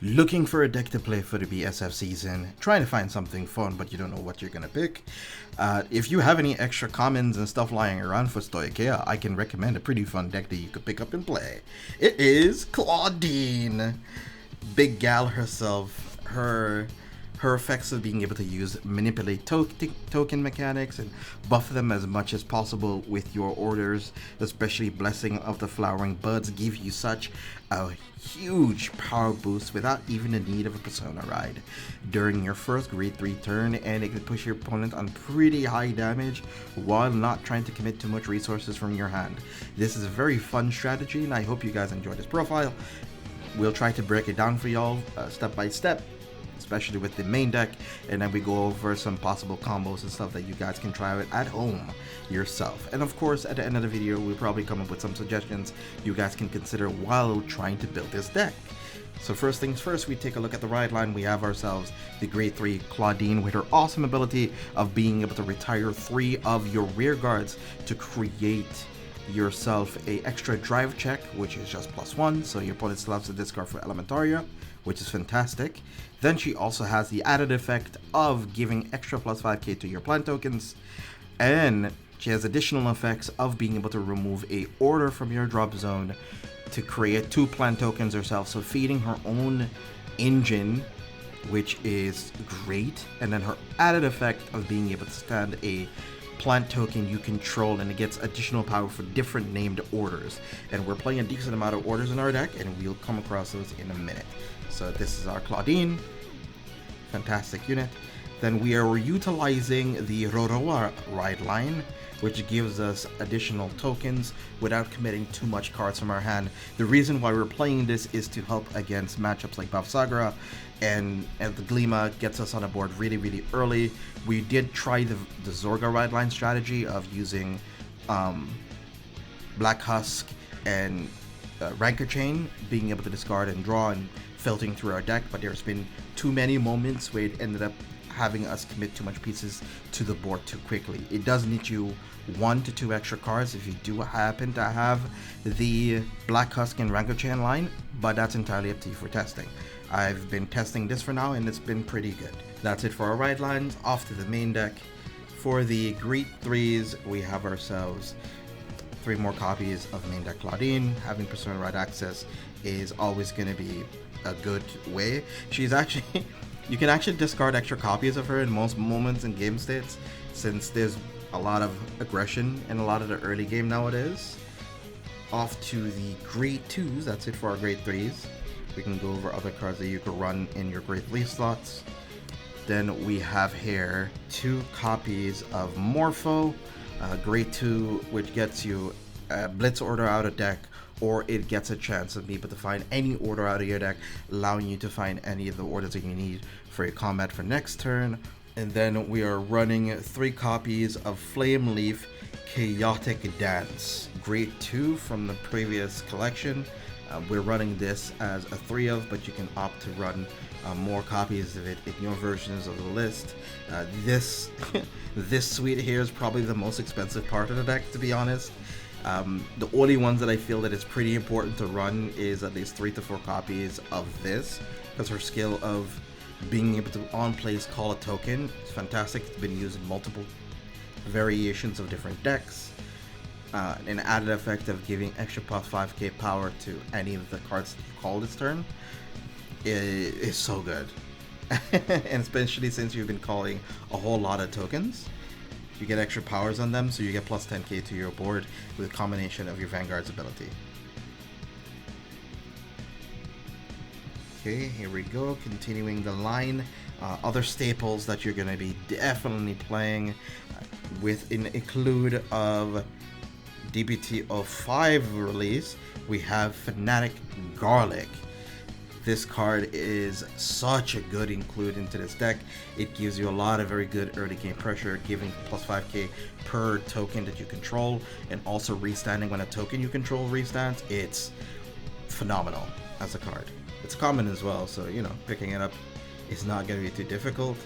Looking for a deck to play for the BSF season, trying to find something fun but you don't know what you're gonna pick. If you have any extra commons and stuff lying around for Stoichea, I can recommend a pretty fun deck that you could pick up and play. It is Claudine. Big gal herself. Her effects of being able to manipulate token mechanics and buff them as much as possible with your orders, especially Blessing of the Flowering Buds, give you such a huge power boost without even the need of a Persona ride during your first grade 3 turn, and it can push your opponent on pretty high damage while not trying to commit too much resources from your hand. This is a very fun strategy and I hope you guys enjoy this profile. We'll try to break it down for y'all step by step, especially with the main deck, and then we go over some possible combos and stuff that you guys can try out at home yourself. And of course, at the end of the video, we'll probably come up with some suggestions you guys can consider while trying to build this deck. So first things first, we take a look at the ride line. We have ourselves the grade 3 Claudine with her awesome ability of being able to retire 3 of your rear guards to create yourself a extra drive check, which is just +1, so your opponent still has to discard for Elementaria, which is fantastic. Then she also has the added effect of giving extra +5k to your plant tokens, and she has additional effects of being able to remove a order from your drop zone to create 2 plant tokens herself, so feeding her own engine, which is great. And then her added effect of being able to stand a plant token you control, and it gets additional power for different named orders, and we're playing a decent amount of orders in our deck and we'll come across those in a minute. So this is our Claudine, fantastic unit. Then we are utilizing the Roroa ride line, which gives us additional tokens without committing too much cards from our hand. The reason why we're playing this is to help against matchups like Bavsagra, and the Glima gets us on the board really early. We did try the Zorga ride line strategy of using Black Husk and Rancor Chain, being able to discard and draw and filtering through our deck, but there's been too many moments where it ended up having us commit too much pieces to the board too quickly. It does need you 1 to 2 extra cards if you do happen to have the Black Husk and Rancor Chain line, but that's entirely up to you for testing. I've been testing this for now and it's been pretty good. That's it for our ride lines. Off to the main deck. For the Great 3s, we have ourselves 3 more copies of main deck Claudine. Having Persona Ride access is always going to be a good way. She's actually you can actually discard extra copies of her in most moments in game states, since there's a lot of aggression in a lot of the early game nowadays. Off to the grade 2s, that's it for our grade 3s. We can go over other cards that you could run in your grade 3 slots. Then we have here 2 copies of Morpho, grade 2, which gets you a Blitz order out of deck, or it gets a chance of being able to find any order out of your deck, allowing you to find any of the orders that you need for your combat for next turn. And then we are running 3 copies of Flame Leaf Chaotic Dance, grade 2 from the previous collection. We're running this as a 3 of, but you can opt to run more copies of it in your versions of the list. This suite here is probably the most expensive part of the deck, to be honest. The only ones that I feel that it's pretty important to run is at least 3 to 4 copies of this, because her skill of being able to on place call a token is fantastic. It's been used in multiple variations of different decks. An added effect of giving extra +5k power to any of the cards that you call this turn is so good. And especially since you've been calling a whole lot of tokens, you get extra powers on them, so you get +10k to your board with a combination of your Vanguard's ability. Okay, here we go, continuing the line. Other staples that you're going to be definitely playing with include of DBT05 release, we have Fanatic Garlic. This card is such a good include into this deck. It gives you a lot of very good early game pressure, giving +5k per token that you control, and also restanding when a token you control restands. It's phenomenal as a card. It's common as well, so you know, picking it up is not going to be too difficult.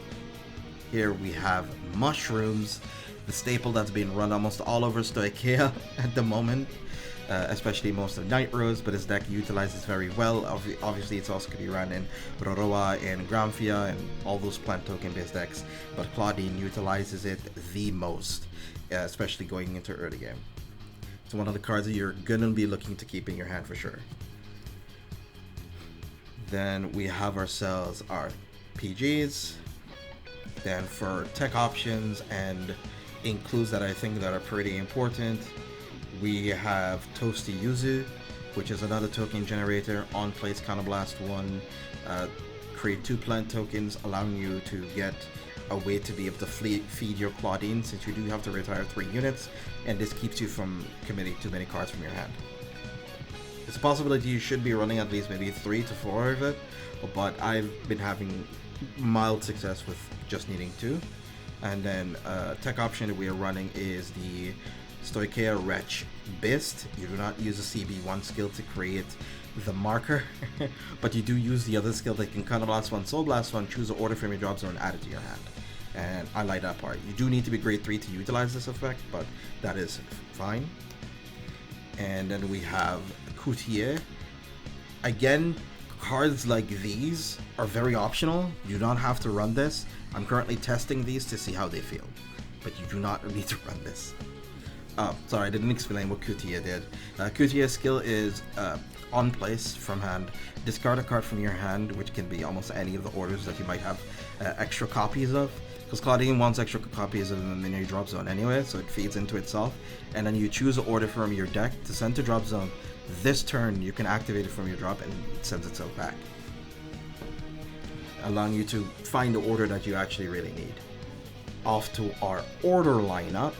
Here we have Mushrooms, the staple that's being run almost all over Stoichea at the moment. especially most of Night Rose, but his deck utilizes very well. Obviously, it's also going to be run in Roroa and Gramphia and all those plant token based decks, but Claudine utilizes it the most, especially going into early game. It's one of the cards that you're going to be looking to keep in your hand for sure. Then we have ourselves our PGs. Then for tech options and includes that I think that are pretty important, we have Toasty Yuzu, which is another token generator. On place Counterblast 1, create 2 plant tokens, allowing you to get a way to be able to feed your Claudine, since you do have to retire 3 units, and this keeps you from committing too many cards from your hand. It's a possibility you should be running at least maybe 3 to 4 of it, but I've been having mild success with just needing 2. And then tech option that we are running is the Stoicheia Wretch Beast. You do not use a CB1 skill to create the marker, but you do use the other skill that can Counterblast 1, Soul Blast 1, choose an order from your drop zone, add it to your hand. And I like that part. You do need to be grade 3 to utilize this effect, but that is fine. And then we have Coutier. Again, cards like these are very optional. You don't have to run this. I'm currently testing these to see how they feel, but you do not need to run this. Sorry, I didn't explain what Coutier did. Coutier's skill is on place from hand. Discard a card from your hand, which can be almost any of the orders that you might have extra copies of. Because Claudine wants extra copies of them in your drop zone anyway, so it feeds into itself. And then you choose an order from your deck to send to drop zone. This turn, you can activate it from your drop and it sends itself back, allowing you to find the order that you actually really need. Off to our order lineup.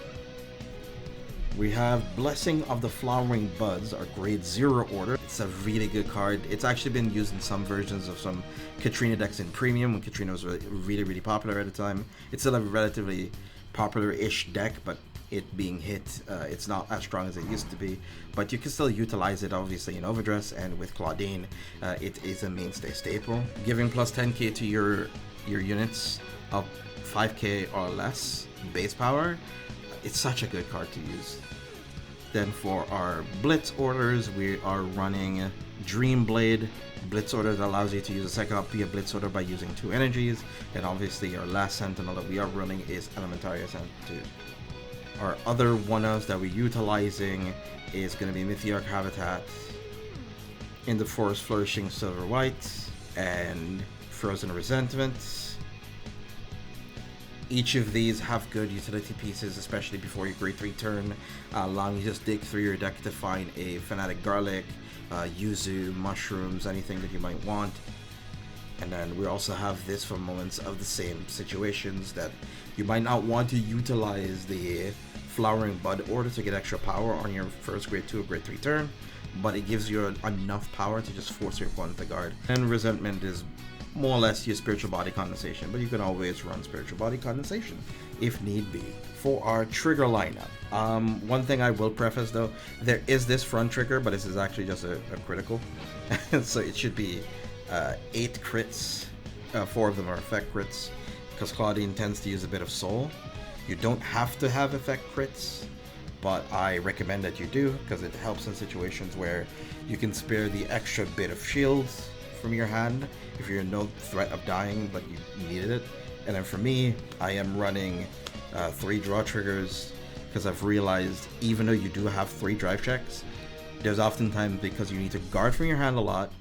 We have Blessing of the Flowering Buds, our grade 0 order. It's a really good card. It's actually been used in some versions of some Katrina decks in Premium, when Katrina was really popular at the time. It's still a relatively popular-ish deck, but it being hit, it's not as strong as it used to be. But you can still utilize it, obviously, in Overdress, and with Claudine, it is a mainstay staple. Giving plus 10k to your units of 5k or less base power, it's such a good card to use. Then for our Blitz orders, we are running Dream Blade. Blitz order that allows you to use a second copy of Blitz order by using 2 energies. And obviously our last Sentinel that we are running is Elementaria Sentinel. Our other one-offs that we're utilizing is going to be Mythiarch Habitat, In the Forest Flourishing Silver White, and Frozen Resentment. Each of these have good utility pieces, especially before your grade 3 turn, allowing you to just dig through your deck to find a Fanatic Garlic, Yuzu, Mushrooms, anything that you might want. And then we also have this for moments of the same situations that you might not want to utilize the Flowering Bud order to get extra power on your first grade 2 or grade 3 turn, but it gives you enough power to just force your opponent to guard. And Resentment is more or less your Spiritual Body Condensation, but you can always run Spiritual Body Condensation if need be. For our trigger lineup, one thing I will preface though, there is this front trigger, but this is actually just a critical. So it should be 8 crits, 4 of them are effect crits, because Claudine tends to use a bit of soul. You don't have to have effect crits, but I recommend that you do, because it helps in situations where you can spare the extra bit of shields from your hand if you're in no threat of dying but you needed it. And then for me, I am running 3 draw triggers, because I've realized even though you do have 3 drive checks, there's oftentimes, because you need to guard from your hand a lot,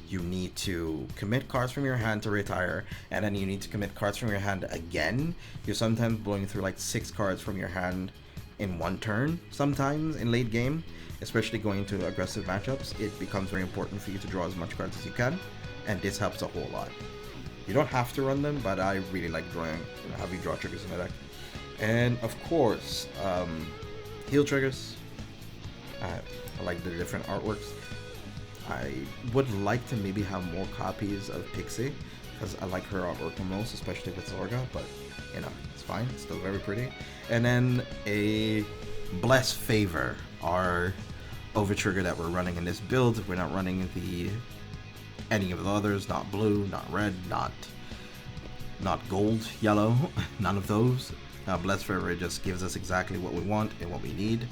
you need to commit cards from your hand to retire, and then you need to commit cards from your hand again. You're sometimes blowing through like 6 cards from your hand in one turn, sometimes in late game, especially going into aggressive matchups. It becomes very important for you to draw as much cards as you can, and this helps a whole lot. You don't have to run them, but I really like drawing, having draw triggers in my deck. And of course, heal triggers. I like the different artworks. I would like to maybe have more copies of Pixie, because I like her artwork the most, especially with Zorga, but you know, it's fine, it's still very pretty. And then a Bless Favor, our over trigger that we're running in this build. We're not running any of the others, not blue, not red, not gold, yellow, none of those. Bless Favor just gives us exactly what we want and what we need.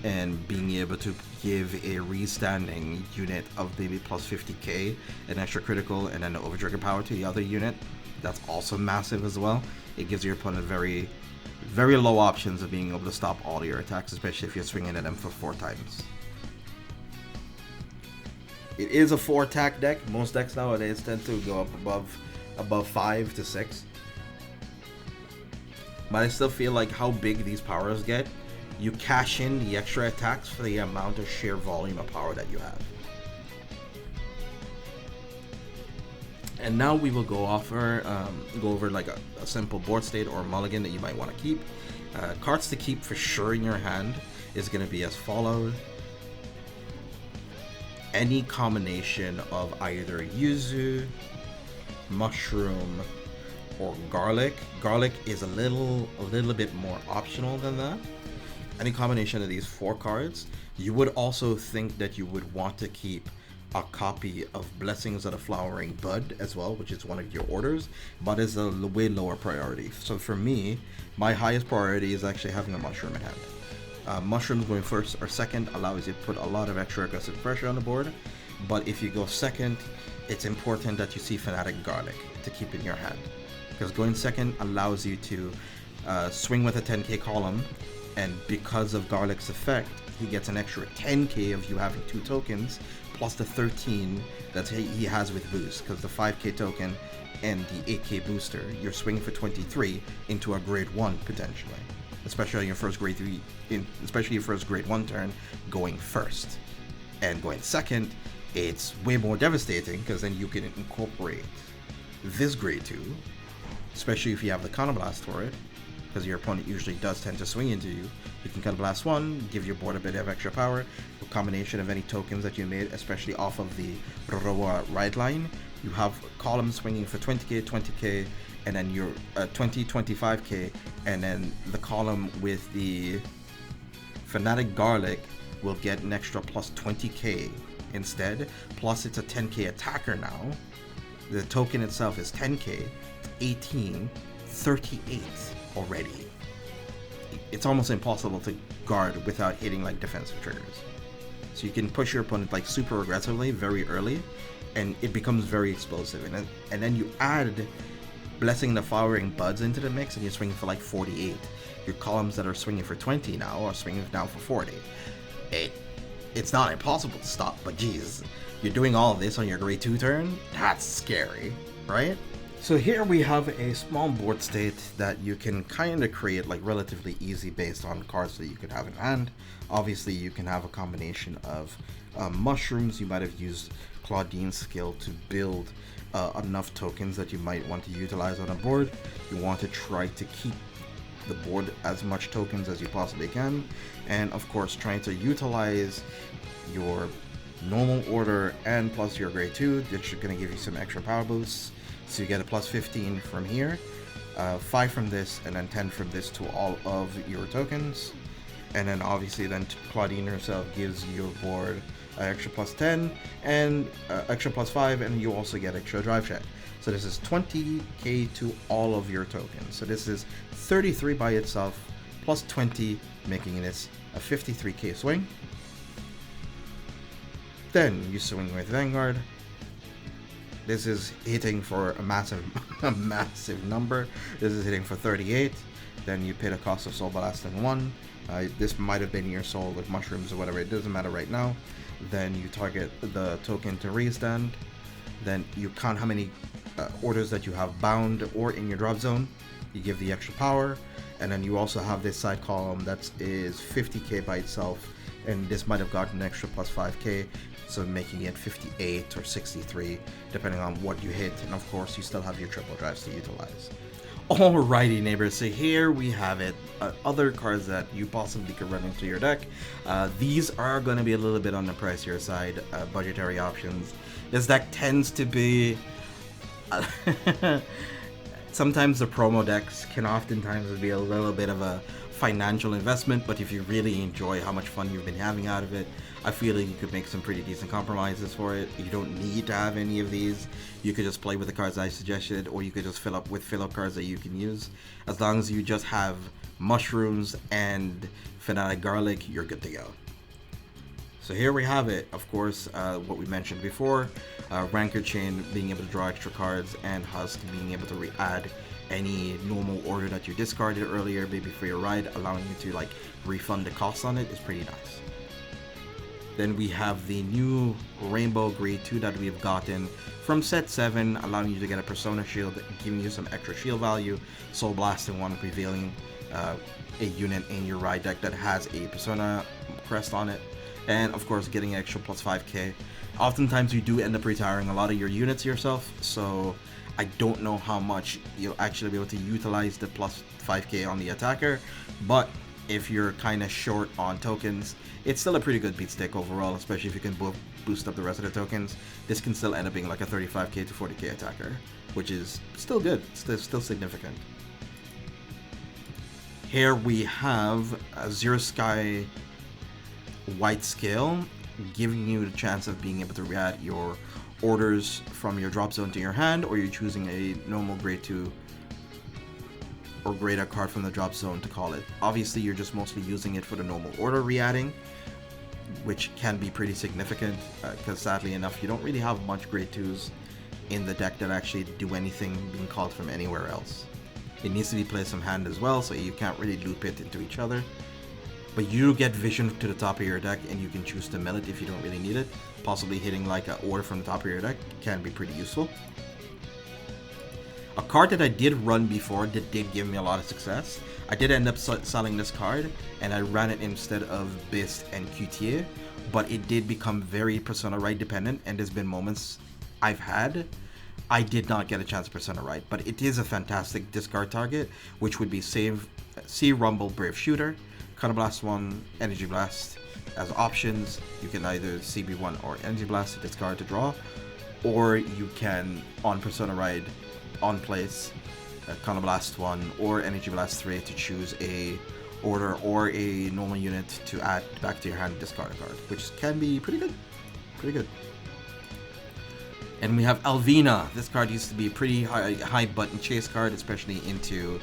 and being able to give a restanding unit of maybe plus 50k, an extra critical, and then over trigger power to the other unit, that's also massive as well. It gives your opponent very, very low options of being able to stop all your attacks, especially if you're swinging at them for 4 times. It is a 4 attack deck. Most decks nowadays tend to go up above 5 to 6. But I still feel like how big these powers get, you cash in the extra attacks for the amount of sheer volume of power that you have. And now we will go over like a simple board state or mulligan that you might want to keep. Cards to keep for sure in your hand is going to be as follows. Any combination of either yuzu, mushroom, or garlic. Garlic is a little bit more optional than that. Any combination of these 4 cards. You would also think that you would want to keep a copy of Blessings of the Flowering Bud as well, which is one of your orders, but is a way lower priority. So for me, my highest priority is actually having a mushroom in hand. Mushrooms going first or second allows you to put a lot of extra aggressive pressure on the board, but if you go second, it's important that you see Fanatic Garlic to keep in your hand, because going second allows you to swing with a 10k column, and because of Garlic's effect, he gets an extra 10k of you having 2 tokens, plus the 13 that he has with boost, because the 5k token and the 8k booster, you're swinging for 23 into a grade 1 potentially, especially on your first grade 3, especially your first grade 1 turn going first. And going second, it's way more devastating, because then you can incorporate this grade 2, especially if you have the Counterblast for it, because your opponent usually does tend to swing into you. You can Counterblast 1, give your board a bit of extra power, a combination of any tokens that you made, especially off of the Roroa ride line. You have columns swinging for 20k, 20k, and then your 20, 25k, and then the column with the Fanatic Garlic will get an extra plus 20k instead, plus it's a 10k attacker now. The token itself is 10k, 18, 38 already. It's almost impossible to guard without hitting like defensive triggers. So you can push your opponent like super aggressively very early, and it becomes very explosive. And then you add Blessing the Flowering Buds into the mix, and you're swinging for like 48. Your columns that are swinging for 20 now are swinging now for 40. It's not impossible to stop, but geez, you're doing all of this on your grade 2 turn? That's scary, right? So here we have a small board state that you can kind of create like relatively easy based on cards that you could have in hand. Obviously you can have a combination of mushrooms. You might have used Claudine's skill to build enough tokens that you might want to utilize on a board. You want to try to keep the board as much tokens as you possibly can, and of course trying to utilize your normal order and plus your grade 2, which is going to give you some extra power boosts. So you get a plus 15 from here, 5 from this, and then 10 from this to all of your tokens. And then obviously then Claudine herself gives your board an extra plus 10 and extra plus 5, and you also get extra drive check. So this is 20k to all of your tokens. So this is 33 by itself, plus 20, making this a 53k swing. Then you swing with Vanguard. This is hitting for a massive number. This is hitting for 38. Then you pay the cost of Soul Blast in 1. This might have been your soul with mushrooms or whatever. It doesn't matter right now. Then you target the token to restand. Then you count how many orders that you have bound or in your drop zone. You give the extra power. And then you also have this side column that is 50k by itself. And this might have gotten an extra plus 5k. So making it 58 or 63, depending on what you hit. And of course, you still have your triple drives to utilize. Alrighty, neighbors, so here we have it. Other cards that you possibly could run into your deck. These are going to be a little bit on the pricier side, budgetary options. This deck tends to be... sometimes the promo decks can oftentimes be a little bit of a financial investment, but if you really enjoy how much fun you've been having out of it, I feel like you could make some pretty decent compromises for it. You don't need to have any of these. You could just play with the cards I suggested, or you could just fill up cards that you can use. As long as you just have mushrooms and fanatic garlic, you're good to go. So here we have it. Of course, what we mentioned before, Rancor Chain being able to draw extra cards, and Husk being able to re-add any normal order that you discarded earlier, maybe for your ride, allowing you to like refund the cost on it is pretty nice. Then we have the new Rainbow Grade 2 that we've gotten from set 7, allowing you to get a Persona Shield, giving you some extra shield value, Soul Blasting one, revealing a unit in your ride deck that has a Persona crest on it. And of course, getting extra plus 5k. Oftentimes you do end up retiring a lot of your units yourself, so I don't know how much you'll actually be able to utilize the plus 5k on the attacker, but if you're kind of short on tokens, it's still a pretty good beat stick overall, especially if you can boost up the rest of the tokens. This can still end up being like a 35k to 40k attacker, which is still good, still significant. Here we have a Zero Sky White Scale, giving you the chance of being able to re-add your orders from your drop zone to your hand, or you're choosing a normal grade 2 or greater card from the drop zone to call it. Obviously, you're just mostly using it for the normal order re-adding, which can be pretty significant, because sadly enough, you don't really have much grade 2s in the deck that actually do anything being called from anywhere else. It needs to be placed from hand as well, so you can't really loop it into each other. But you get vision to the top of your deck, and you can choose to mill it if you don't really need it. Possibly hitting like an order from the top of your deck can be pretty useful. A card that I did run before that did give me a lot of success. I did end up selling this card, and I ran it instead of Bist and QTA, but it did become very Persona Right dependent, and there's been moments I've had I did not get a chance to Persona Right, but it is a fantastic discard target, which would be Sea Rumble Brave Shooter, Counterblast 1, Energy Blast as options. You can either CB1 or Energy Blast to discard to draw, or you can, on Persona Ride, on place, Counterblast 1 or Energy Blast 3 to choose a order or a normal unit to add back to your hand, discard a card, which can be pretty good. Pretty good. And we have Alvina. This card used to be a pretty high button chase card, especially into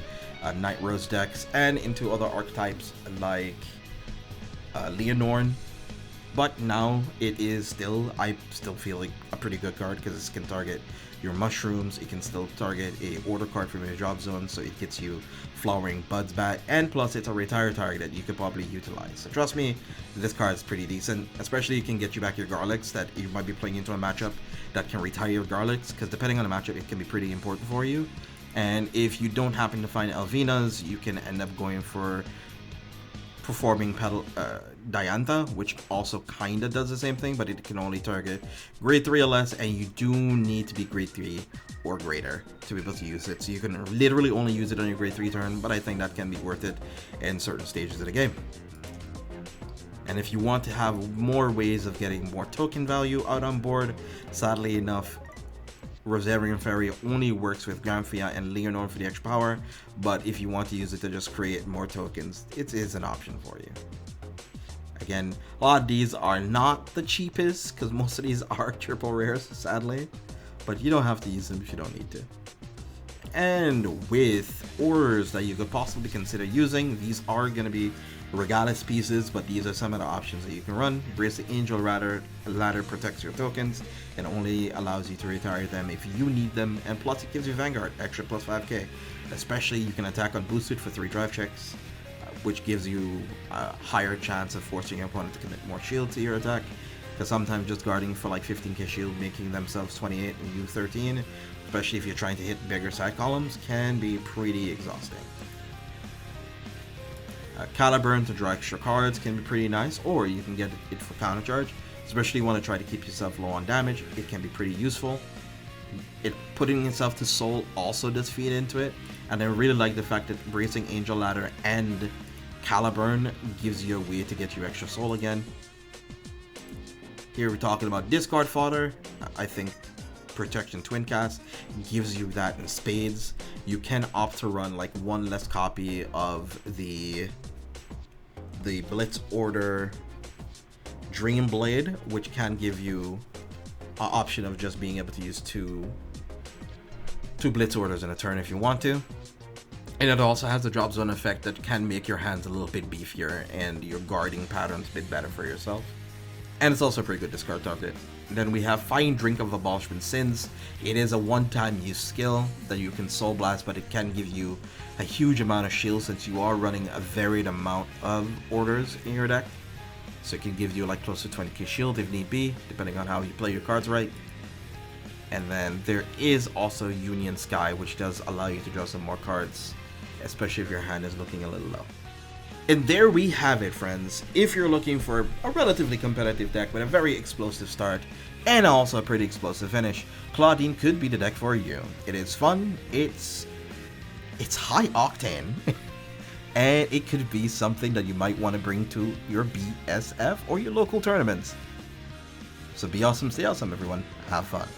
Night Rose decks and into other archetypes like Leonorn. But now it is still, I still feel like a pretty good card, because this can target your mushrooms. It can still target a order card from your drop zone, so it gets you Flowering Buds back, and plus it's a retire target that you could probably utilize. So trust me, this card is pretty decent, especially it can get you back your garlics that you might be playing into a matchup that can retire your garlics, because depending on the matchup it can be pretty important for you. And if you don't happen to find Alvinas, you can end up going for Performing Pedal Diantha, which also kinda does the same thing, but it can only target grade 3 or less, and you do need to be grade 3 or greater to be able to use it. So you can literally only use it on your grade 3 turn, but I think that can be worth it in certain stages of the game. And if you want to have more ways of getting more token value out on board, sadly enough, Rosarian Fairy only works with Granfia and Leonor for the extra power, but if you want to use it to just create more tokens, it is an option for you. Again, a lot of these are not the cheapest, because most of these are triple rares, sadly, but you don't have to use them if you don't need to. And with orders that you could possibly consider using, these are going to be Regalis pieces, but these are some of the options that you can run. Brace the Angel Ladder protects your tokens and only allows you to retire them if you need them, and plus it gives you Vanguard, extra plus 5k. Especially you can attack on boosted for 3 drive checks, which gives you a higher chance of forcing your opponent to commit more shield to your attack, because sometimes just guarding for like 15k shield, making themselves 28 and you 13, especially if you're trying to hit bigger side columns, can be pretty exhausting. Caliburn to draw extra cards can be pretty nice, or you can get it for counter charge, especially if you want to try to keep yourself low on damage. It can be pretty useful. Putting itself to soul also does feed into it, and I really like the fact that Bracing Angel Ladder and Caliburn gives you a way to get your extra soul again. Here we're talking about discard fodder. I think Protection Twin Cast gives you that in spades. You can opt to run like one less copy of the the Blitz Order Dream Blade, which can give you an option of just being able to use two Blitz Orders in a turn if you want to. And it also has the drop zone effect that can make your hands a little bit beefier and your guarding patterns a bit better for yourself. And it's also a pretty good discard target. Then we have Fine Drink of Abolishment Sins. It is a one-time use skill that you can Soul Blast, but it can give you a huge amount of shield since you are running a varied amount of orders in your deck. So it can give you like close to 20k shield if need be, depending on how you play your cards right. And then there is also Union Sky, which does allow you to draw some more cards, especially if your hand is looking a little low. And there we have it, friends. If you're looking for a relatively competitive deck with a very explosive start and also a pretty explosive finish, Claudine could be the deck for you. It is fun, it's high octane, and it could be something that you might want to bring to your BSF or your local tournaments. So be awesome, stay awesome, everyone. Have fun.